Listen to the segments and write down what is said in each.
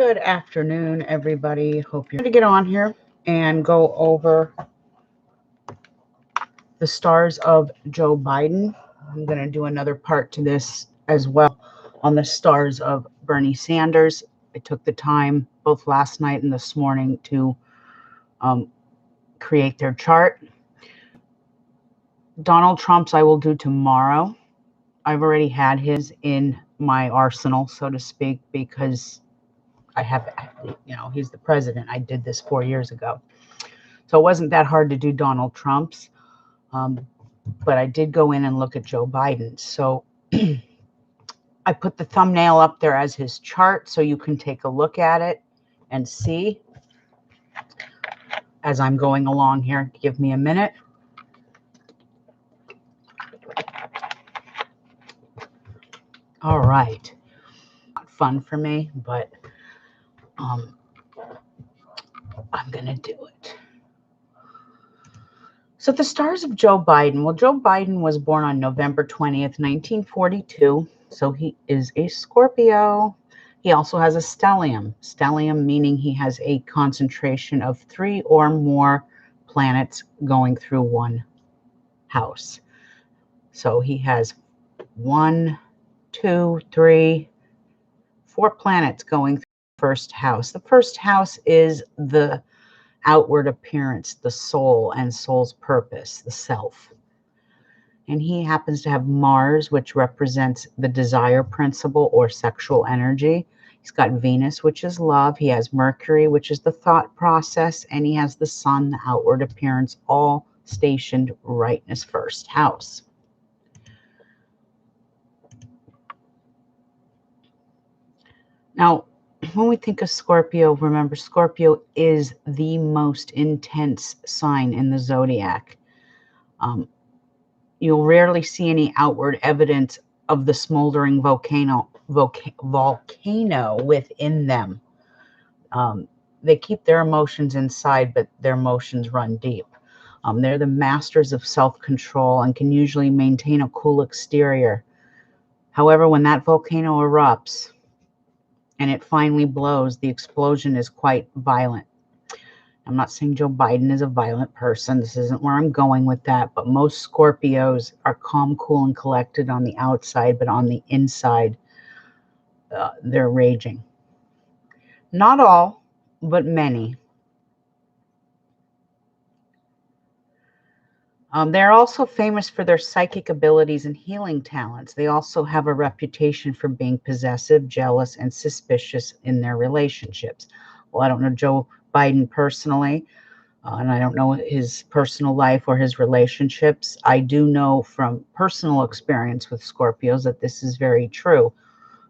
Good afternoon, everybody. Hope you're going to get on here and go over the stars of Joe Biden. I'm going to do another part to this as well on the stars of Bernie Sanders. I took the time both last night and this morning to create their chart. Donald Trump's I will do tomorrow. I've already had his in my arsenal, so to speak, because I have, he's the president. I did this 4 years ago. So it wasn't that hard to do Donald Trump's. But I did go in and look at Joe Biden. So I put the thumbnail up there as his chart so you can take a look at it and see as I'm going along here. Give me a minute. All right. Not fun for me, but I'm going to do it. So the stars of Joe Biden. Well, Joe Biden was born on November 20th, 1942. So he is a Scorpio. He also has a stellium. Stellium meaning he has a concentration of 3 or more planets going through one house. So he has 1, 2, 3, 4 planets going through the first house. The first house is the outward appearance, the soul and soul's purpose, the self. And he happens to have Mars, which represents the desire principle or sexual energy. He's got Venus, which is love. He has Mercury, which is the thought process. And he has the sun, the outward appearance, all stationed right in his first house. Now, when we think of Scorpio, remember Scorpio is the most intense sign in the zodiac. You'll rarely see any outward evidence of the smoldering volcano within them. They keep their emotions inside, but their emotions run deep. They're the masters of self-control and can usually maintain a cool exterior. However, when that volcano erupts and it finally blows, the explosion is quite violent. I'm not saying Joe Biden is a violent person. This isn't where I'm going with that. But most Scorpios are calm, cool, and collected on the outside, but on the inside, they're raging. Not all, but many. They're also famous for their psychic abilities and healing talents. They also have a reputation for being possessive, jealous, and suspicious in their relationships. Well, I don't know Joe Biden personally, and I don't know his personal life or his relationships. I do know from personal experience with Scorpios that this is very true.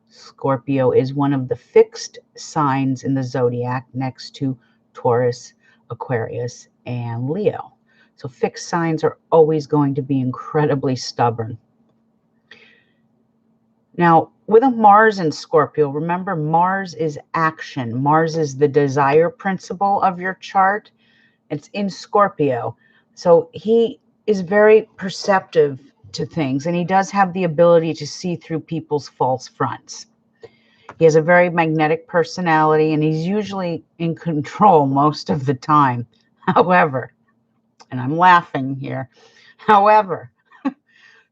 Scorpio is one of the fixed signs in the zodiac next to Taurus, Aquarius, and Leo. So fixed signs are always going to be incredibly stubborn. Now, with a Mars in Scorpio, remember Mars is action. Mars is the desire principle of your chart. It's in Scorpio. So he is very perceptive to things, and he does have the ability to see through people's false fronts. He has a very magnetic personality, and he's usually in control most of the time. However, and I'm laughing here, however,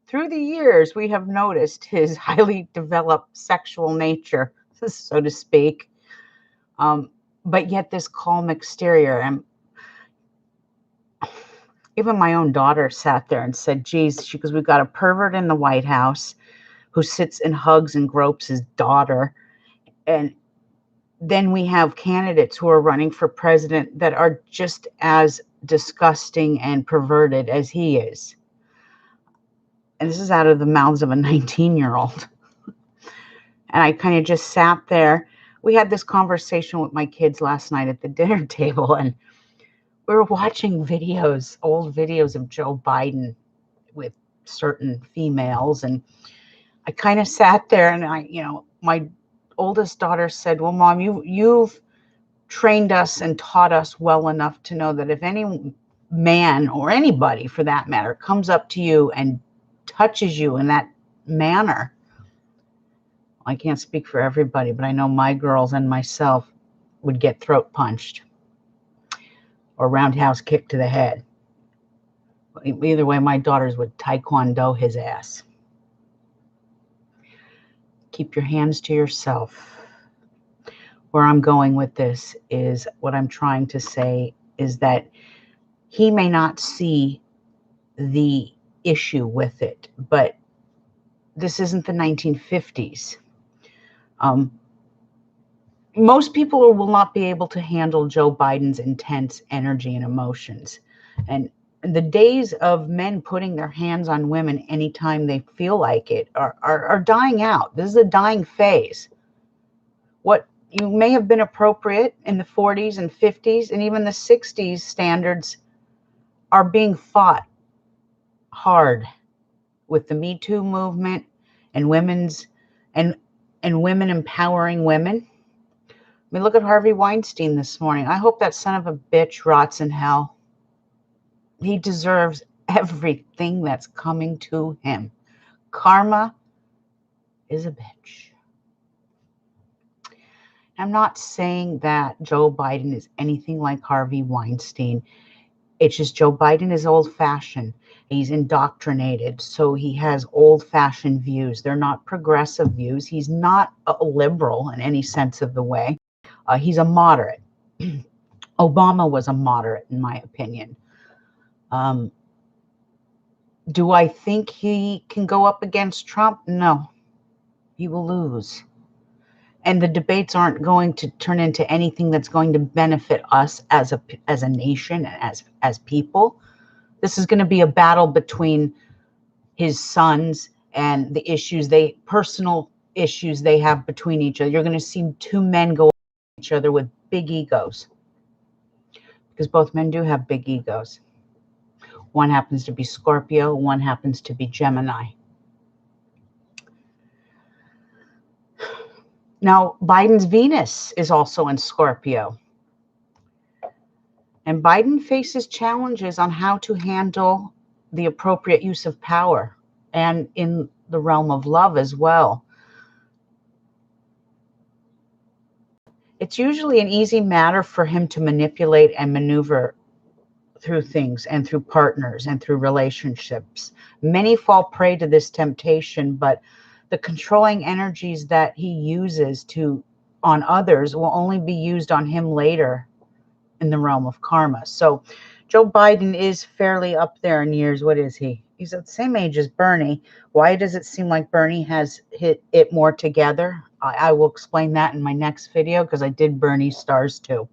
through the years, we have noticed his highly developed sexual nature, so to speak, but yet this calm exterior. And even my own daughter sat there and said, geez, because we've got a pervert in the White House who sits and hugs and gropes his daughter. And then we have candidates who are running for president that are just as disgusting and perverted as he is. And this is out of the mouths of a 19-year-old. And I kind of just sat there. We had this conversation with my kids last night at the dinner table, and we were watching videos, old videos of Joe Biden with certain females. And I kind of sat there, and my oldest daughter said, well, Mom, you've trained us and taught us well enough to know that if any man, or anybody for that matter, comes up to you and touches you in that manner, I can't speak for everybody, but I know my girls and myself, would get throat punched or roundhouse kick to the head. Either way, my daughters would taekwondo his ass. Keep your hands to yourself. Where I'm going with this is, what I'm trying to say is that he may not see the issue with it, but this isn't the 1950s. Most people will not be able to handle Joe Biden's intense energy and emotions. And the days of men putting their hands on women anytime they feel like it are dying out. This is a dying phase. What you may have been appropriate in the 40s and 50s and even the 60s standards are being fought hard with the Me Too movement and women empowering women. I mean, look at Harvey Weinstein this morning. I hope that son of a bitch rots in hell. He deserves everything that's coming to him. Karma is a bitch. I'm not saying that Joe Biden is anything like Harvey Weinstein. It's just Joe Biden is old-fashioned. He's indoctrinated, so he has old-fashioned views. They're not progressive views. He's not a liberal in any sense of the way. He's a moderate. Obama was a moderate, in my opinion. Do I think he can go up against Trump? No. He will lose. And the debates aren't going to turn into anything that's going to benefit us as a nation, as people. This is going to be a battle between his sons and the personal issues they have between each other. You're going to see two men go at each other with big egos, because both men do have big egos. One happens to be Scorpio, one happens to be Gemini. Now, Biden's Venus is also in Scorpio. And Biden faces challenges on how to handle the appropriate use of power and in the realm of love as well. It's usually an easy matter for him to manipulate and maneuver through things and through partners and through relationships. Many fall prey to this temptation, but the controlling energies that he uses on others will only be used on him later in the realm of karma. So Joe Biden is fairly up there in years. What is he? He's at the same age as Bernie. Why does it seem like Bernie has hit it more together? I will explain that in my next video, because I did Bernie stars too.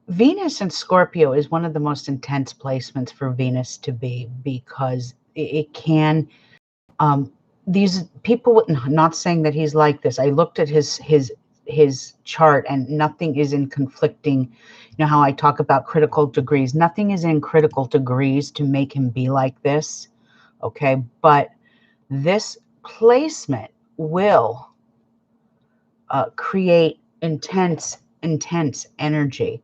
Venus in Scorpio is one of the most intense placements for Venus to be, because it can, these people, not saying that he's like this. I looked at his chart and nothing is in conflicting. You know how I talk about critical degrees? Nothing is in critical degrees to make him be like this. Okay. But this placement will create intense energy.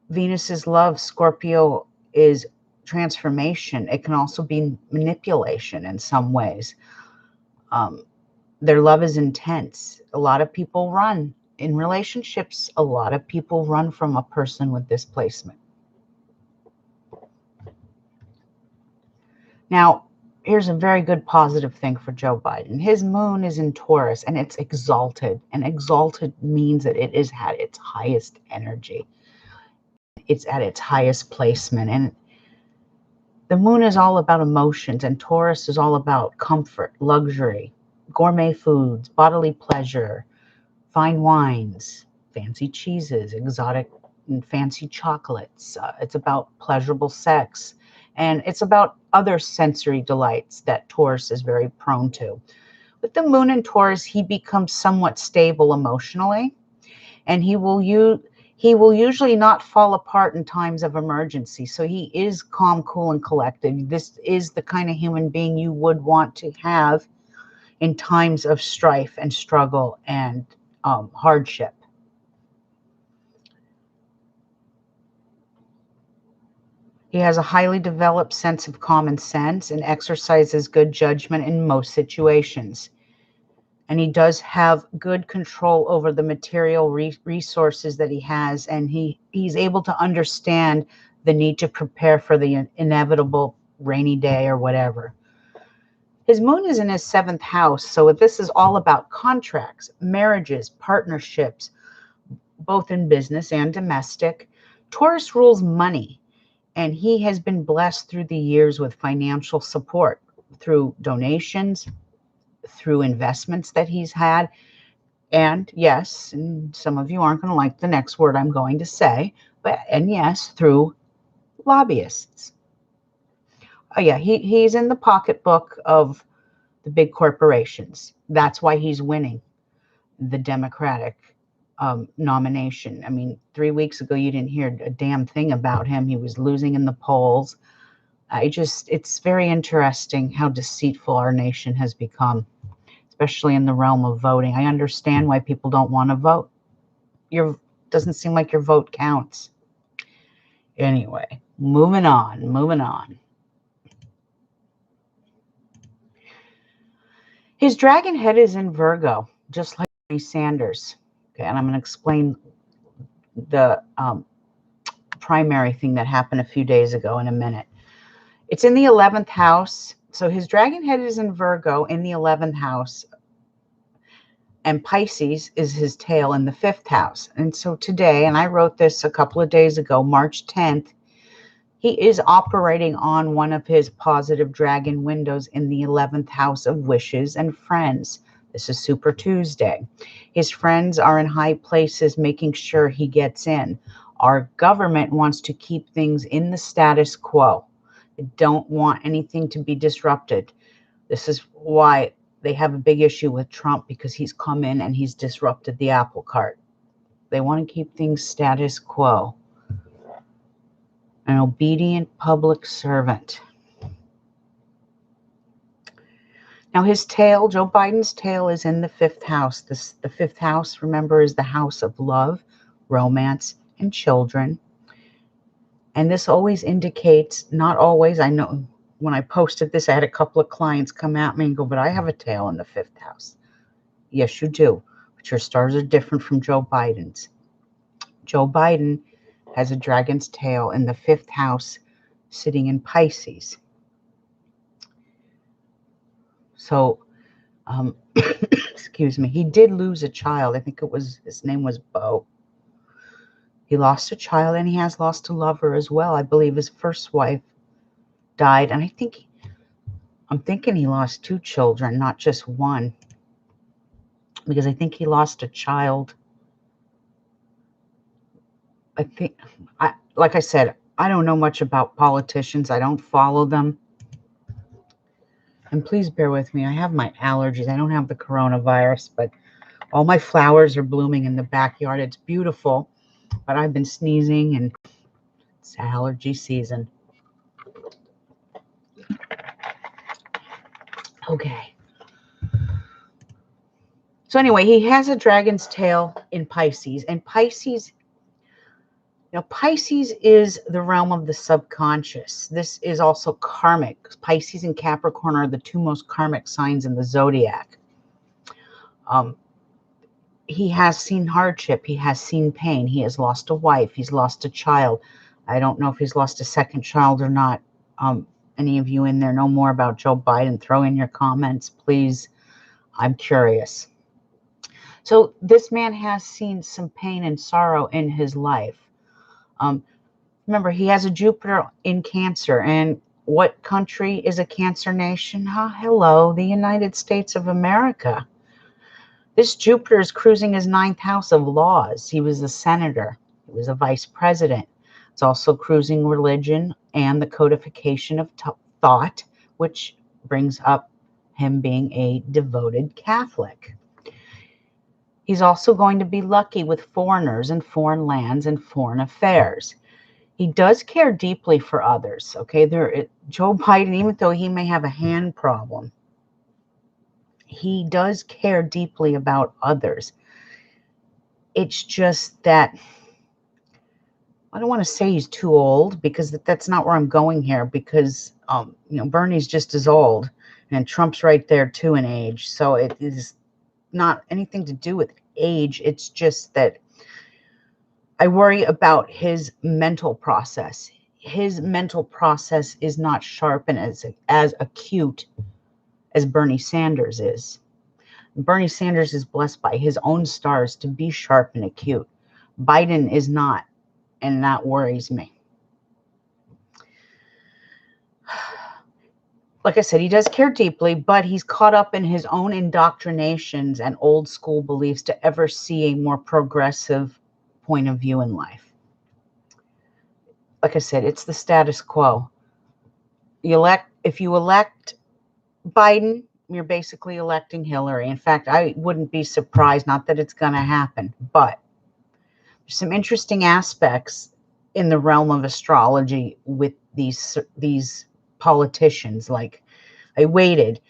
Venus's love, Scorpio, is transformation. It can also be manipulation in some ways. Their love is intense. A lot of people run in relationships. A lot of people run from a person with this placement. Now, here's a very good positive thing for Joe Biden. His moon is in Taurus and it's exalted. And exalted means that it is at its highest energy. It's at its highest placement. And the moon is all about emotions, and Taurus is all about comfort, luxury, gourmet foods, bodily pleasure, fine wines, fancy cheeses, exotic and fancy chocolates. It's about pleasurable sex, and it's about other sensory delights that Taurus is very prone to. With the moon in Taurus, he becomes somewhat stable emotionally, and he will usually not fall apart in times of emergency. So he is calm, cool, and collected. This is the kind of human being you would want to have in times of strife and struggle and hardship. He has a highly developed sense of common sense and exercises good judgment in most situations. And he does have good control over the material resources that he has, and he's able to understand the need to prepare for the inevitable rainy day or whatever. His moon is in his 7th house, so this is all about contracts, marriages, partnerships, both in business and domestic. Taurus rules money, and he has been blessed through the years with financial support through donations, through investments that he's had. And yes, and some of you aren't going to like the next word I'm going to say, and yes, through lobbyists. Oh yeah, he's in the pocketbook of the big corporations. That's why he's winning the Democratic nomination. I mean, 3 weeks ago, you didn't hear a damn thing about him. He was losing in the polls. It's very interesting how deceitful our nation has become, especially in the realm of voting. I understand why people don't want to vote. Doesn't seem like your vote counts. Anyway, moving on. His dragon head is in Virgo, just like Bernie Sanders. Okay, and I'm going to explain the primary thing that happened a few days ago in a minute. It's in the 11th house. So his dragon head is in Virgo in the 11th house, and Pisces is his tail in the 5th house. And so today, and I wrote this a couple of days ago, March 10th, he is operating on one of his positive dragon windows in the 11th house of wishes and friends. This is Super Tuesday. His friends are in high places making sure he gets in. Our government wants to keep things in the status quo. They don't want anything to be disrupted. This is why they have a big issue with Trump, because he's come in and he's disrupted the apple cart. They want to keep things status quo. An obedient public servant. Now his tail, Joe Biden's tail, is in the 5th house. The 5th house, remember, is the house of love, romance, and children. And this always indicates, not always, I know when I posted this, I had a couple of clients come at me and go, but I have a tail in the 5th house. Yes, you do, but your stars are different from Joe Biden's. Joe Biden has a dragon's tail in the 5th house sitting in Pisces. So, excuse me, he did lose a child. I think his name was Bo. He lost a child, and he has lost a lover as well. I believe his first wife died, and I'm thinking he lost 2 children, not just one, because I think he lost a child. Like I said, I don't know much about politicians. I don't follow them. And please bear with me. I have my allergies. I don't have the coronavirus, but all my flowers are blooming in the backyard. It's beautiful, but I've been sneezing, and it's allergy season. Okay. So anyway, he has a dragon's tail in Pisces, and Pisces, Pisces is the realm of the subconscious. This is also karmic. Pisces and Capricorn are the 2 most karmic signs in the zodiac. He has seen hardship. He has seen pain. He has lost a wife. He's lost a child. I don't know if he's lost a second child or not. Any of you in there know more about Joe Biden? Throw in your comments, please. I'm curious. So this man has seen some pain and sorrow in his life. Remember, he has a Jupiter in Cancer. And what country is a Cancer nation? Hello, the United States of America. This Jupiter is cruising his 9th house of laws. He was a senator. He was a vice president. It's also cruising religion and the codification of thought, which brings up him being a devoted Catholic. He's also going to be lucky with foreigners and foreign lands and foreign affairs. He does care deeply for others. Okay, Joe Biden, even though he may have a hand problem, he does care deeply about others. It's just that I don't want to say he's too old, because that's not where I'm going here, because Bernie's just as old, and Trump's right there too in age. So it is not anything to do with age. It's just that I worry about his mental process. His mental process is not sharp and as acute as Bernie Sanders is. Bernie Sanders is blessed by his own stars to be sharp and acute. Biden is not, and that worries me. Like I said, he does care deeply, but he's caught up in his own indoctrinations and old school beliefs to ever see a more progressive point of view in life. Like I said, it's the status quo. If you elect Biden, you're basically electing Hillary. In fact, I wouldn't be surprised, not that it's going to happen, but there's some interesting aspects in the realm of astrology with these politicians. Like, I waited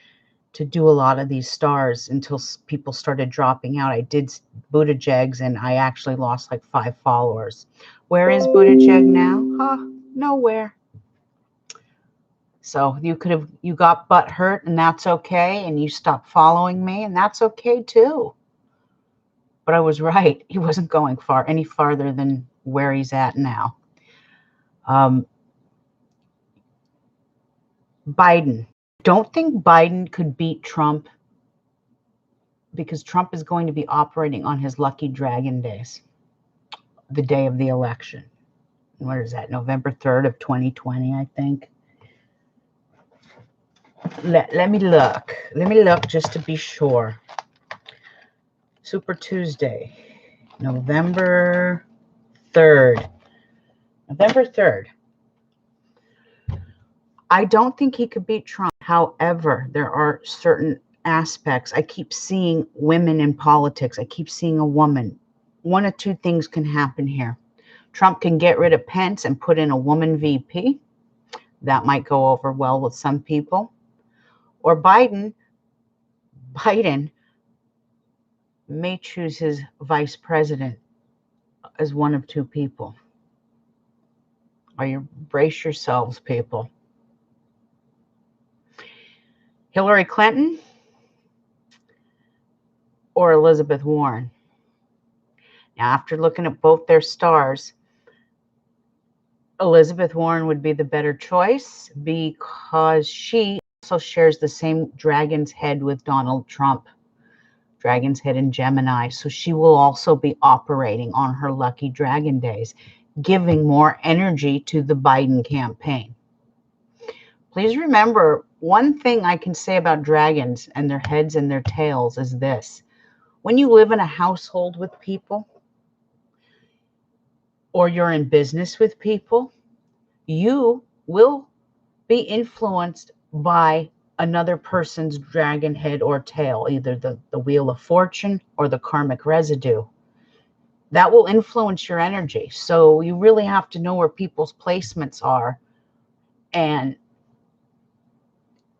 to do a lot of these stars until people started dropping out. I did Buttigieg's, and I actually lost like 5 followers. Where is Buttigieg now? Nowhere. So you got butt hurt, and that's okay, and you stopped following me, and that's okay too. But I was right. He wasn't going any farther than where he's at now. Biden. Don't think Biden could beat Trump, because Trump is going to be operating on his lucky dragon days, the day of the election. What is that? November 3rd of 2020, I think. Let me look. Let me look just to be sure. Super Tuesday, November 3rd. November 3rd. I don't think he could beat Trump. However, there are certain aspects. I keep seeing women in politics. I keep seeing a woman. One of two things can happen here. Trump can get rid of Pence and put in a woman VP. That might go over well with some people. Or Biden may choose his vice president as one of two people. Brace yourselves, people. Hillary Clinton or Elizabeth Warren. Now, after looking at both their stars, Elizabeth Warren would be the better choice, because she also shares the same dragon's head with Donald Trump. Dragon's head in Gemini. So she will also be operating on her lucky dragon days, giving more energy to the Biden campaign. Please remember, one thing I can say about dragons and their heads and their tails is this. When you live in a household with people, or you're in business with people, you will be influenced by another person's dragon head or tail, either the Wheel of Fortune or the karmic residue. That will influence your energy. So you really have to know where people's placements are, and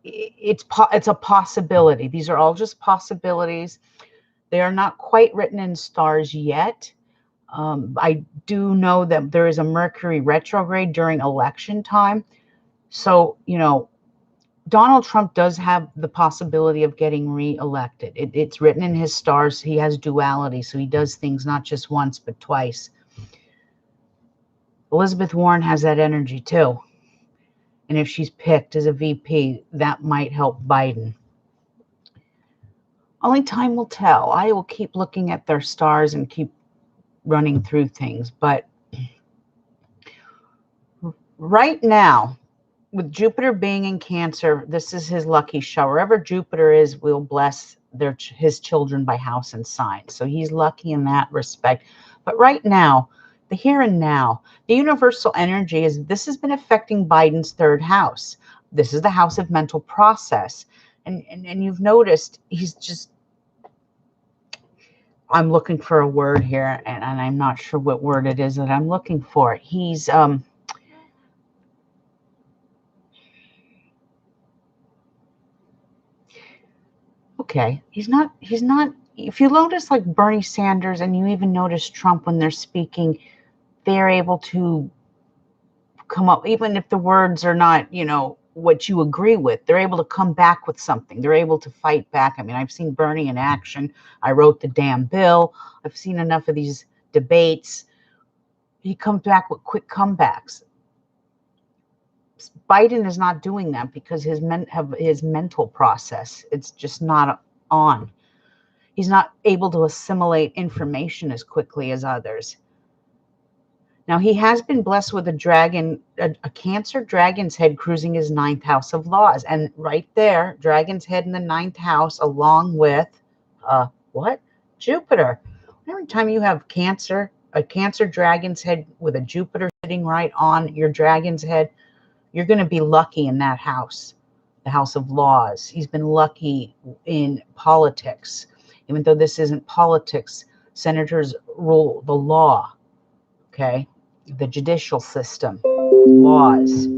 it's a possibility. These are all just possibilities. They are not quite written in stars yet. I do know that there is a Mercury retrograde during election time. So, Donald Trump does have the possibility of getting reelected. It's written in his stars. He has duality, so he does things not just once, but twice. Elizabeth Warren has that energy too. And if she's picked as a VP, that might help Biden. Only time will tell. I will keep looking at their stars and keep running through things. But right now, with Jupiter being in Cancer, this is his lucky show. Wherever Jupiter is, will bless his children by house and sign. So he's lucky in that respect. But right now, the here and now, the universal energy is this has been affecting Biden's 3rd house. This is the house of mental process. And you've noticed he's just, I'm looking for a word here, and I'm not sure what word it is that I'm looking for. He's, okay, he's not, if you notice like Bernie Sanders, and you even notice Trump when they're speaking, they're able to come up, even if the words are not, what you agree with, they're able to come back with something. They're able to fight back. I mean, I've seen Bernie in action. I wrote the damn bill. I've seen enough of these debates. He comes back with quick comebacks. Biden is not doing that because his mental process, it's just not on. He's not able to assimilate information as quickly as others. Now, he has been blessed with a dragon, a Cancer dragon's head cruising his 9th house of laws. And right there, dragon's head in the 9th house, along with, what? Jupiter. Every time you have Cancer, a Cancer dragon's head with a Jupiter sitting right on your dragon's head, you're going to be lucky in that house, the house of laws. He's been lucky in politics. Even though this isn't politics, senators rule the law, okay? The judicial system, laws,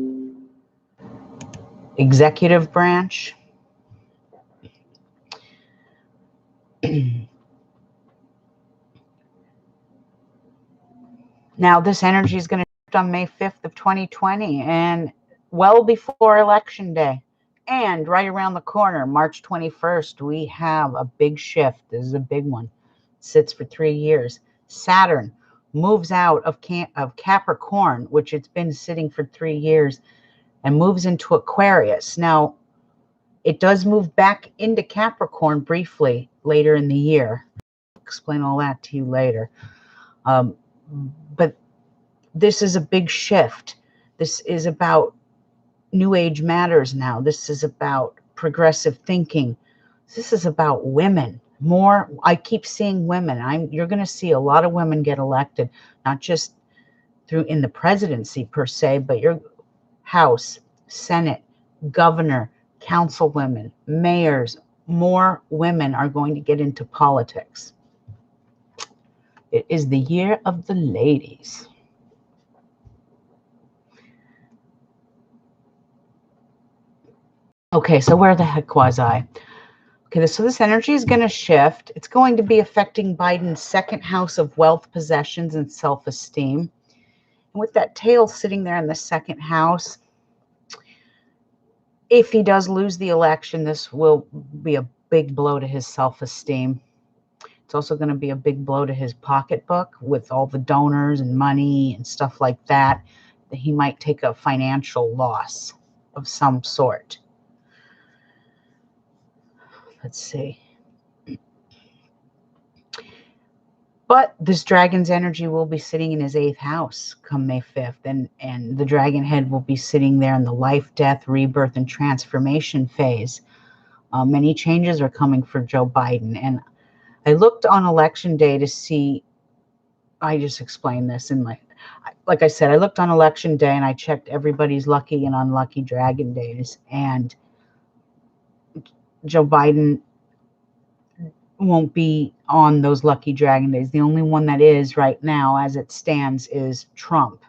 executive branch. Now, this energy is going to shift on May 5th of 2020 and well before Election Day. And right around the corner, March 21st, we have a big shift. This is a big one. It sits for 3 years. Saturn moves out of Capricorn, which it's been sitting for 3 years, and moves into Aquarius. Now, it does move back into Capricorn briefly later in the year. I'll explain all that to you later. But this is a big shift. This is about New Age matters now. This is about progressive thinking. This is about women. More, I keep seeing women. You're going to see a lot of women get elected, not just in the presidency per se, but your House, Senate, governor, councilwomen, mayors. More women are going to get into politics. It is the year of the ladies. Okay, so where the heck was I? Okay, so this energy is going to shift. It's going to be affecting Biden's 2nd house of wealth, possessions, and self-esteem. And with that tail sitting there in the 2nd house, if he does lose the election, this will be a big blow to his self-esteem. It's also going to be a big blow to his pocketbook with all the donors and money and stuff like that. That he might take a financial loss of some sort. Let's see. But this dragon's energy will be sitting in his 8th house come May 5th. And the dragon head will be sitting there in the life, death, rebirth, and transformation phase. Many changes are coming for Joe Biden. And I looked on election day to see, I just explained this in like I said, I looked on election day and I checked everybody's lucky and unlucky dragon days. And Joe Biden won't be on those lucky dragon days. The only one that is right now as it stands is Trump.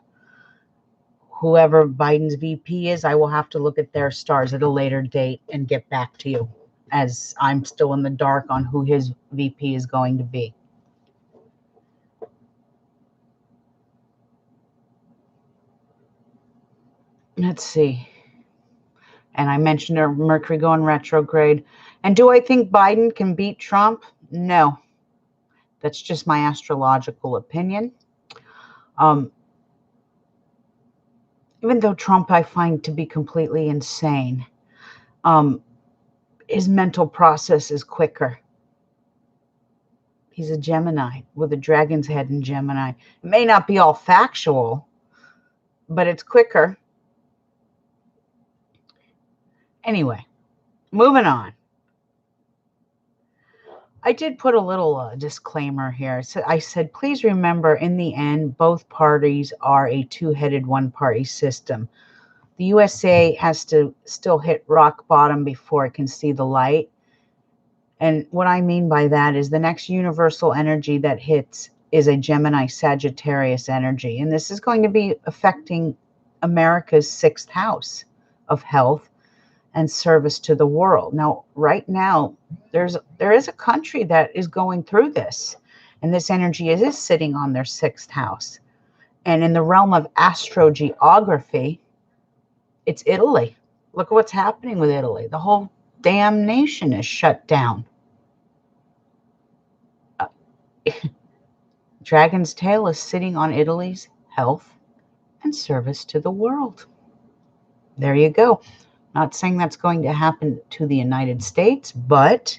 Whoever Biden's VP is, I will have to look at their stars at a later date and get back to you, as I'm still in the dark on who his VP is going to be. Let's see. And I mentioned Mercury going retrograde. And do I think Biden can beat Trump? No. That's just my astrological opinion. Even though Trump I find to be completely insane, his mental process is quicker. He's a Gemini with a dragon's head in Gemini. It may not be all factual, but it's quicker. Anyway, moving on. I did put a little disclaimer here. So I said, please remember, in the end, both parties are a two-headed one-party system. The USA has to still hit rock bottom before it can see the light. And what I mean by that is the next universal energy that hits is a Gemini Sagittarius energy. And this is going to be affecting America's 6th house of health and service to the world. Now, right now, there is a country that is going through this, and this energy is sitting on their 6th house. And in the realm of astrogeography, it's Italy. Look at what's happening with Italy. The whole damn nation is shut down. Dragon's tail is sitting on Italy's health and service to the world. There you go. Not saying that's going to happen to the United States, but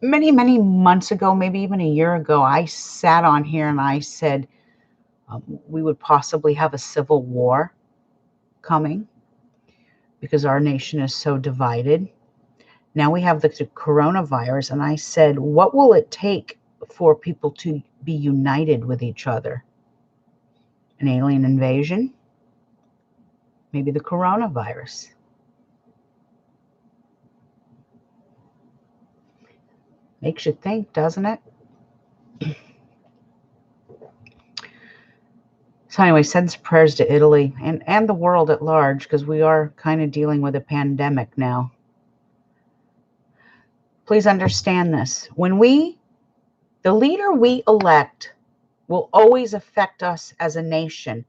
many, many months ago, maybe even a year ago, I sat on here and I said we would possibly have a civil war coming because our nation is so divided. Now we have the coronavirus, and I said, what will it take for people to be united with each other? An alien invasion? Maybe the coronavirus. Makes you think, doesn't it? So anyway, sends prayers to Italy and the world at large, because we are kind of dealing with a pandemic now. Please understand this. The leader we elect will always affect us as a nation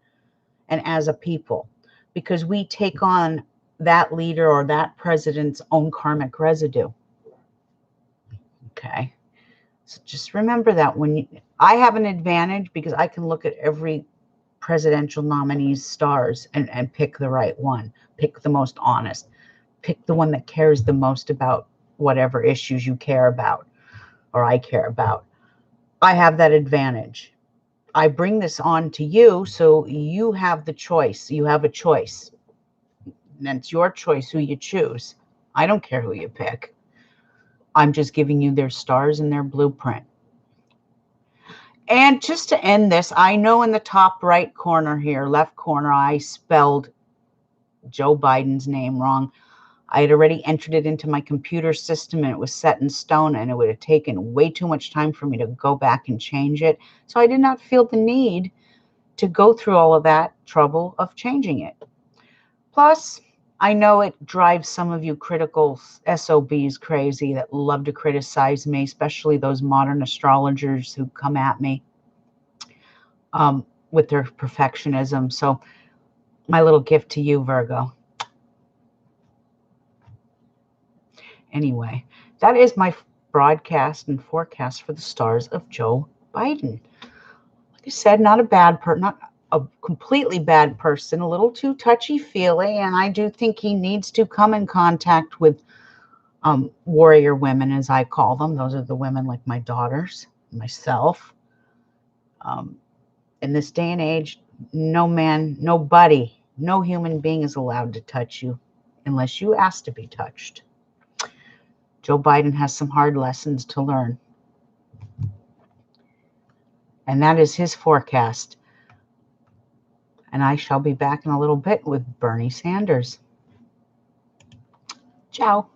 and as a people, because we take on that leader or that president's own karmic residue. Okay. So just remember that I have an advantage because I can look at every presidential nominee's stars and pick the right one, pick the most honest, pick the one that cares the most about whatever issues you care about or I care about. I have that advantage. I bring this on to you so you have the choice. You have a choice. And it's your choice who you choose. I don't care who you pick. I'm just giving you their stars and their blueprint. And just to end this, I know in the top right corner here, left corner, I spelled Joe Biden's name wrong. I had already entered it into my computer system and it was set in stone, and it would have taken way too much time for me to go back and change it. So I did not feel the need to go through all of that trouble of changing it. Plus, I know it drives some of you critical SOBs crazy that love to criticize me, especially those modern astrologers who come at me with their perfectionism. So my little gift to you, Virgo. Anyway, that is my broadcast and forecast for the stars of Joe Biden. Like I said, not a bad person, not a completely bad person, a little too touchy-feely, and I do think he needs to come in contact with warrior women, as I call them. Those are the women like my daughters, myself. In this day and age, no man, nobody, no human being is allowed to touch you unless you ask to be touched. Joe Biden has some hard lessons to learn. And that is his forecast. And I shall be back in a little bit with Bernie Sanders. Ciao.